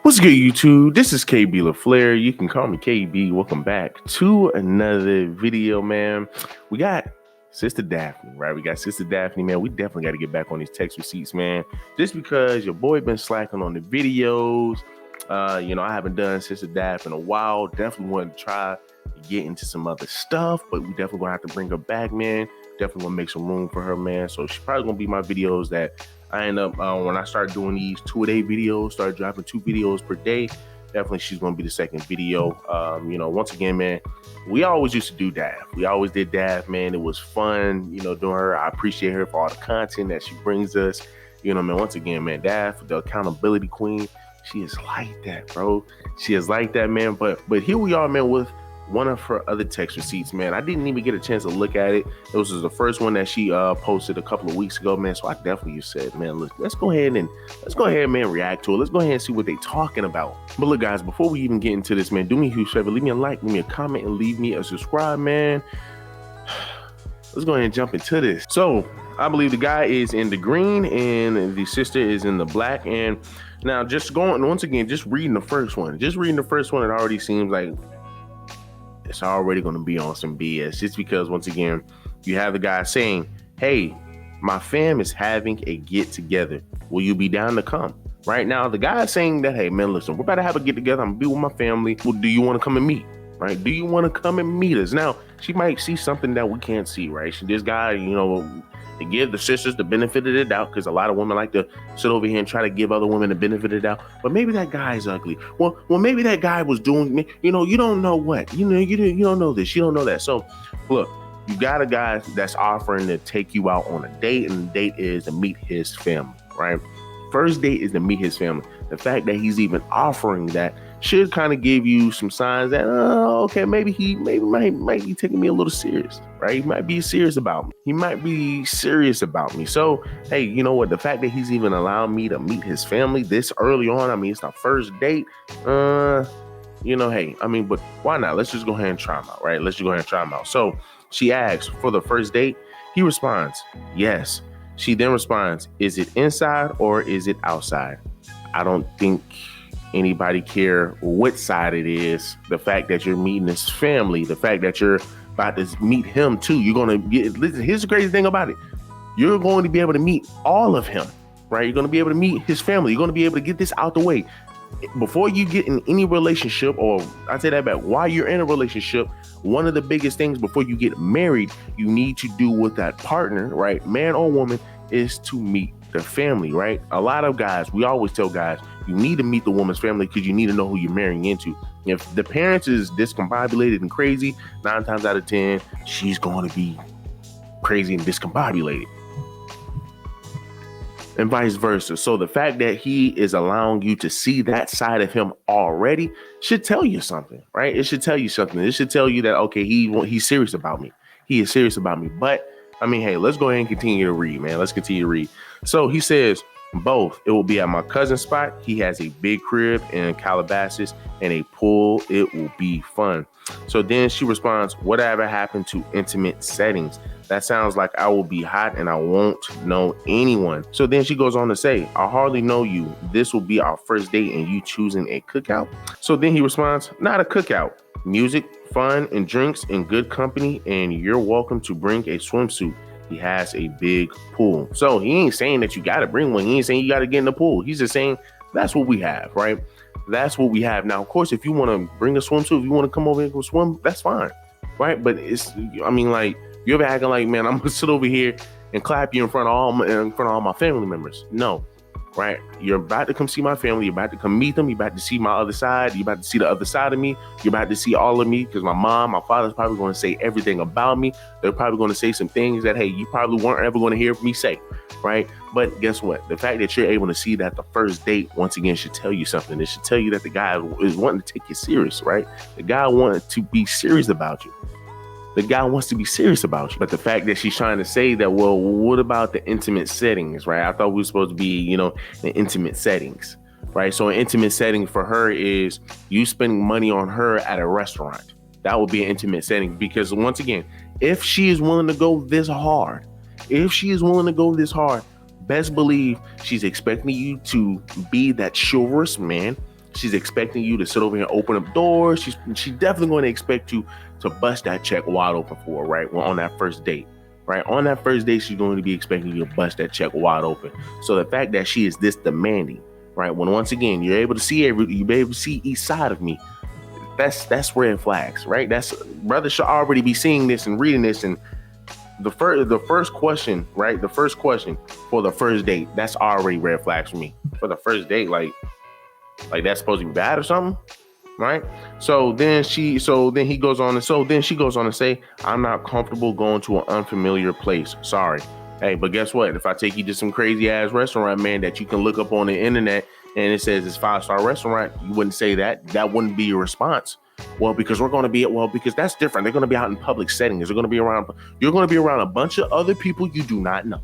What's good, YouTube? This is KB LaFleur. You can call me KB. Welcome back to another video, man. We got Sister Daphne, right? We got Sister Daphne, man. We definitely got to get back on these text receipts, man. Just because your boy been slacking on the videos. I haven't done Sister Daphne in a while. Definitely want to try to get into some other stuff, but we definitely gonna have to bring her back, man. Definitely gonna make some room for her, man. So she's probably gonna be my videos that I end up when I start doing these 2-a-day videos, start dropping 2 videos per day. Definitely she's gonna be the second video. Once again, man, we always used to do Daph. We always did Daph, man. It was fun, doing her. I appreciate her for all the content that she brings us. Man, once again, man, Daph, the accountability queen, she is like that, bro. She is like that, man. But here we are, man, with one of her other text receipts, man. I didn't even get a chance to look at it. It was the first one that she posted a couple of weeks ago, man. So I definitely said, man, let's go ahead, man, react to it. Let's go ahead and see what they talking about. But look, guys, before we even get into this, man, do me a huge favor. Leave me a like, leave me a comment, and leave me a subscribe, man. Let's go ahead and jump into this. So I believe the guy is in the green and the sister is in the black. And now just reading the first one. It already seems like it's already going to be on some BS, just because, once again, you have the guy saying, hey, my fam is having a get together. Will you be down to come? Right now, the guy is saying that, hey, man, listen, we're about to have a get together. I'm going to be with my family. Well, do you want to come and meet? Right? Do you want to come and meet us? Now, she might see something that we can't see, right? This guy, to give the sisters the benefit of the doubt, because a lot of women like to sit over here and try to give other women the benefit of the doubt. But maybe that guy is ugly. Well, maybe that guy was doing, you don't know what, you don't know this, you don't know that. So look, you got a guy that's offering to take you out on a date, and the date is to meet his family, right? First date is to meet his family. The fact that he's even offering that should kind of give you some signs that, okay, maybe he might be taking me a little serious, right? He might be serious about me. So, hey, you know what? The fact that he's even allowing me to meet his family this early on, I mean, it's our first date. But why not? Let's just go ahead and try him out, right? So she asks for the first date. He responds, yes. She then responds, is it inside or is it outside? I don't think anybody care what side it is. The fact that you're meeting his family, the fact that you're about to meet him too, you're going to get, listen, here's the crazy thing about it. You're going to be able to meet all of him, right? You're going to be able to meet his family. You're going to be able to get this out the way. Before you get in any relationship, or I say that back, while you're in a relationship, one of the biggest things before you get married, you need to do with that partner, right? Man or woman, is to meet the family, right? A lot of guys, we always tell guys, you need to meet the woman's family because you need to know who you're marrying into. If the parents is discombobulated and crazy, 9 times out of 10, she's going to be crazy and discombobulated. And vice versa. So the fact that he is allowing you to see that side of him already should tell you something, right? It should tell you something. It should tell you that, okay, he's serious about me. He is serious about me. But I mean, hey, let's go ahead and continue to read, man. Let's continue to read. So he says, both. It will be at my cousin's spot. He has a big crib in Calabasas and a pool. It will be fun. So then she responds, whatever happened to intimate settings? That sounds like I will be hot and I won't know anyone. So then she goes on to say, I hardly know you. This will be our first date and you choosing a cookout? So then he responds, not a cookout. Music, fun, and drinks in good company, and you're welcome to bring a swimsuit. He has a big pool. So he ain't saying that you got to bring one. He ain't saying you got to get in the pool. He's just saying that's what we have, right? That's what we have. Now, of course, if you want to bring a swimsuit, if you want to come over here and go swim, that's fine, right? But you ever acting like, man, I'm going to sit over here and clap you in front of all my family members? No. Right? You're about to come see my family. You're about to come meet them. You're about to see my other side. You're about to see the other side of me. You're about to see all of me, because my mom, my father's probably going to say everything about me. They're probably going to say some things that, hey, you probably weren't ever going to hear me say, right? But guess what? The fact that you're able to see that the first date, once again, should tell you something. It should tell you that the guy is wanting to take you serious, right? The guy wanted to be serious about you. The guy wants to be serious about you. But the fact that she's trying to say that, well, what about the intimate settings, right? I thought we were supposed to be, in intimate settings, right? So an intimate setting for her is you spending money on her at a restaurant. That would be an intimate setting, because once again, if she is willing to go this hard, best believe she's expecting you to be that chivalrous man. She's expecting you to sit over here and open up doors. She's definitely going to expect you to bust that check wide open for her, right? Well, on that first date. Right? On that first date, she's going to be expecting you to bust that check wide open. So the fact that she is this demanding, right? When once again you're able to see you're able to see each side of me, that's red flags, right? That's brothers should already be seeing this and reading this. And the first question, right? The first question for the first date, that's already red flags for me. For the first date, like that's supposed to be bad or something. Right. So then she goes on to say, I'm not comfortable going to an unfamiliar place. Sorry. Hey, but guess what? If I take you to some crazy ass restaurant, man, that you can look up on the internet and it says it's 5-star restaurant, you wouldn't say that. That wouldn't be your response. Well, because because that's different. They're going to be out in public settings. You're going to be around a bunch of other people you do not know.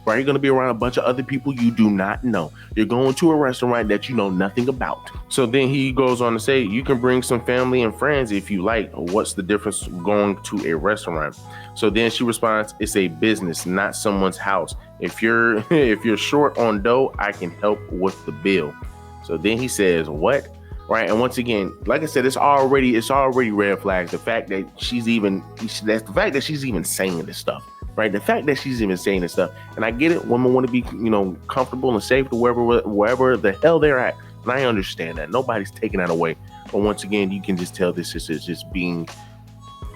Right? You're going to be around a bunch of other people you do not know. You're going to a restaurant that you know nothing about. So then he goes on to say, you can bring some family and friends if you like. What's the difference going to a restaurant? So then she responds, it's a business, not someone's house. If you're short on dough, I can help with the bill. So then he says, what? Right. And once again, like I said, it's already red flags. The fact that she's even saying this stuff. Right. The fact that she's even saying this stuff. And I get it. Women want to be, comfortable and safe to wherever the hell they're at. And I understand that. Nobody's taking that away. But once again, you can just tell this is just being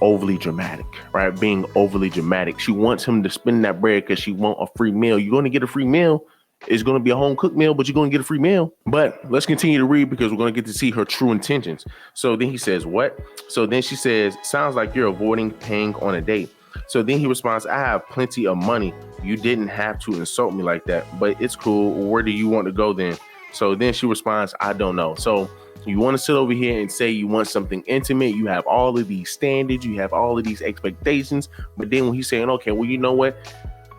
overly dramatic, right? Being overly dramatic. She wants him to spend that bread because she wants a free meal. You're going to get a free meal. It's going to be a home cooked meal, but you're going to get a free meal. But let's continue to read because we're going to get to see her true intentions. So then he says, what? So then she says, sounds like you're avoiding paying on a date. So then he responds, I have plenty of money. You didn't have to insult me like that, but it's cool. Where do you want to go then? So then she responds, I don't know. So you want to sit over here and say you want something intimate. You have all of these standards. You have all of these expectations. But then when he's saying, okay, well, you know what?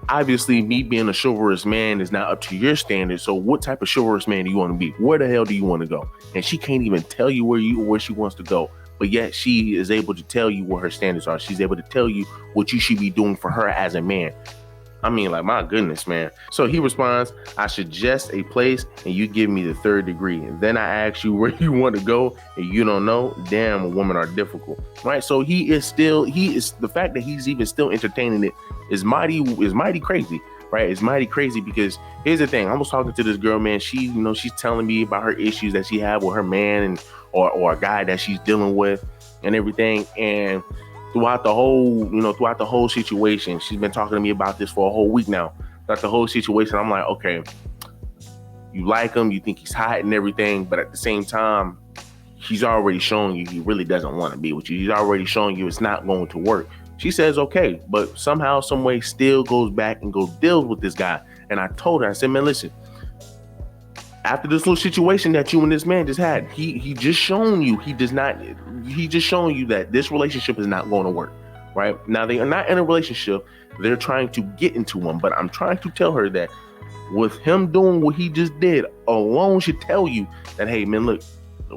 Obviously, me being a chivalrous man is not up to your standards. So what type of chivalrous man do you want to be? Where the hell do you want to go? And she can't even tell you where she wants to go. But yet she is able to tell you what her standards are. She's able to tell you what you should be doing for her as a man. I mean, like, my goodness, man. So he responds, I suggest a place and you give me the third degree. And then I ask you where you want to go and you don't know. Damn, women are difficult. Right. So the fact that he's even still entertaining it is mighty crazy. Right. It's mighty crazy because here's the thing. I was talking to this girl, man. She's telling me about her issues that she had with her man or a guy that she's dealing with and everything. And throughout the whole situation, she's been talking to me about this for a whole week now. Throughout the whole situation, I'm like, okay, you like him, you think he's hot and everything, but at the same time, he's already showing you he really doesn't want to be with you. He's already showing you it's not going to work. She says, okay, but somehow, some way still goes back and deals with this guy. And I told her, I said, man, listen, after this little situation that you and this man just had, he just shown you that this relationship is not going to work. Right now, they are not in a relationship. They're trying to get into one. But I'm trying to tell her that with him doing what he just did alone should tell you that, hey, man, look,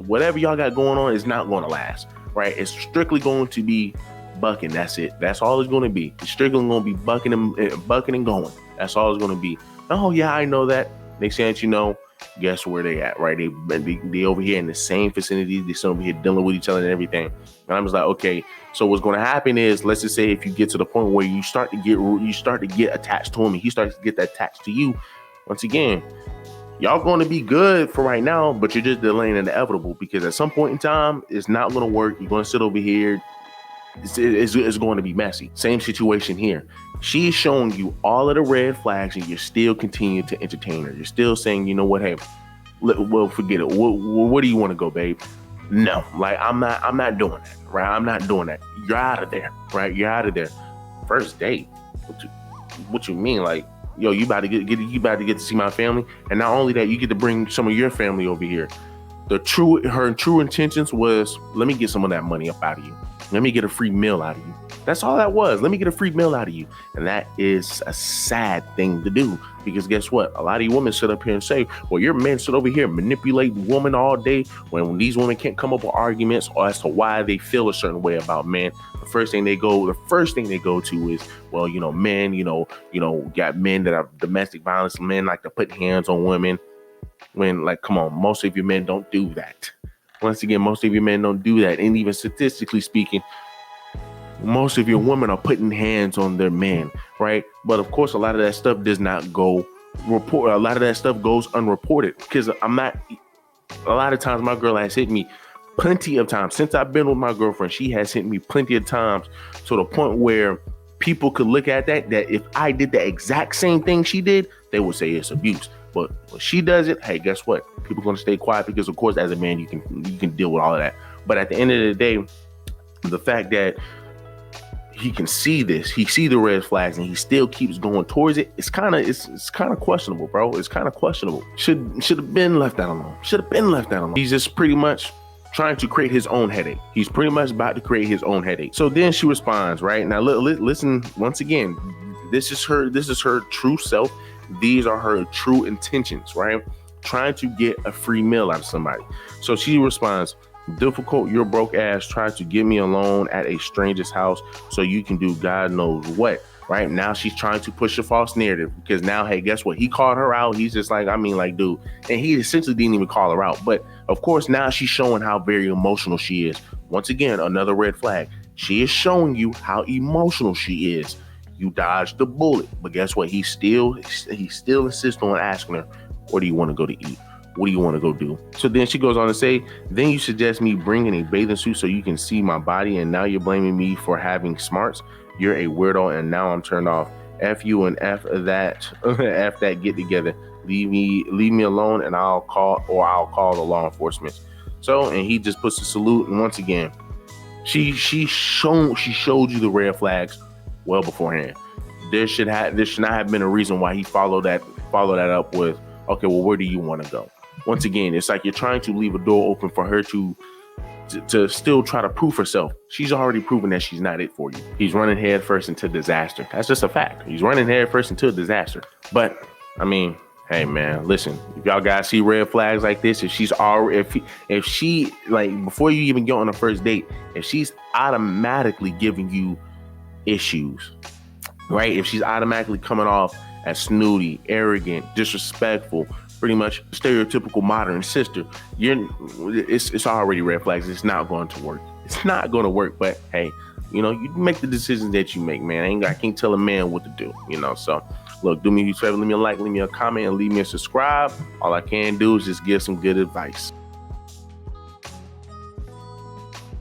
whatever y'all got going on is not going to last. Right. It's strictly going to be bucking. That's it. That's all it's going to be. It's strictly going to be bucking and going. That's all it's going to be. Oh, yeah, I know that. Next thing you know, guess where they at, right? They over here in the same vicinity. They still over here dealing with each other and everything. And I'm just like, okay. So what's going to happen is, let's just say if you get to the point where you start to get attached to him, and he starts to get attached to you. Once again, y'all going to be good for right now, but you're just delaying the inevitable because at some point in time, it's not going to work. You're going to sit over here. It's going to be messy. Same situation here. She's showing you all of the red flags and you're still continuing to entertain her. You're still saying, you know what, hey, well, forget it. Where do you want to go, babe? No, like, I'm not doing that, right? I'm not doing that. You're out of there, right? You're out of there. First date? What you mean? Like, yo, you about to get to see my family. And not only that, you get to bring some of your family over here. Her true intentions was, let me get some of that money up out of you. Let me get a free meal out of you. That's all that was. Let me get a free meal out of you. And that is a sad thing to do because guess what? A lot of you women sit up here and say, well, your men sit over here manipulating women all day when these women can't come up with arguments or as to why they feel a certain way about men. The first thing they go to is, well, men, got men that have domestic violence. Men like to put hands on women. When, like, come on, most of your men don't do that. Once again, most of your men don't do that. And even statistically speaking, most of your women are putting hands on their men, right? But of course, a lot of that stuff does not go report. A lot of that stuff goes unreported because a lot of times my girl has hit me plenty of times since I've been with my girlfriend. She has hit me plenty of times to the point where people could look at that if I did the exact same thing she did, they would say it's abuse. But when she does it, hey, guess what? People are going to stay quiet because, of course, as a man, you can deal with all of that. But at the end of the day, the fact that he can see this, he see the red flags, and he still keeps going towards it. It's kind of questionable, bro. It's kind of questionable. Should have been left that alone. Should have been left that alone. He's just pretty much trying to create his own headache. He's pretty much about to create his own headache. So then she responds, right? Now listen once again. This is her true self. These are her true intentions, right? Trying to get a free meal out of somebody. So she responds, "Difficult, your broke ass tried to get me alone at a stranger's house so you can do God knows what." Right now she's trying to push a false narrative because now, hey, guess what? He called her out. He's just like, dude. And he essentially didn't even call her out. But of course, now she's showing how very emotional she is. Once again, another red flag. She is showing you how emotional she is. You dodged the bullet. But guess what? He still insists on asking her, "Where do you want to go to eat? What do you want to go do?" So then she goes on to say, "Then you suggest me bringing a bathing suit so you can see my body, and now you're blaming me for having smarts. You're a weirdo, and now I'm turned off. F you and F that, F that, get together. Leave me alone, and I'll call the law enforcement." So, and he just puts a salute, and once again, she showed you the red flags well beforehand. There should not have been a reason why he followed that up with, "Okay, well, where do you want to go?" Once again, it's like you're trying to leave a door open for her to still try to prove herself. She's already proven that she's not it for you. He's running head first into disaster. That's just a fact. He's running head first into a disaster. But hey man, listen, if y'all guys see red flags like this, if she like, before you even get on a first date, if she's automatically giving you issues, right? If she's automatically coming off as snooty, arrogant, disrespectful, pretty much stereotypical modern sister, it's already red flags. It's not going to work. It's not going to work. But hey, you make the decisions that you make, man. I can't tell a man what to do, So look, do me a huge favor, leave me a like, leave me a comment, and leave me a subscribe. All I can do is just give some good advice.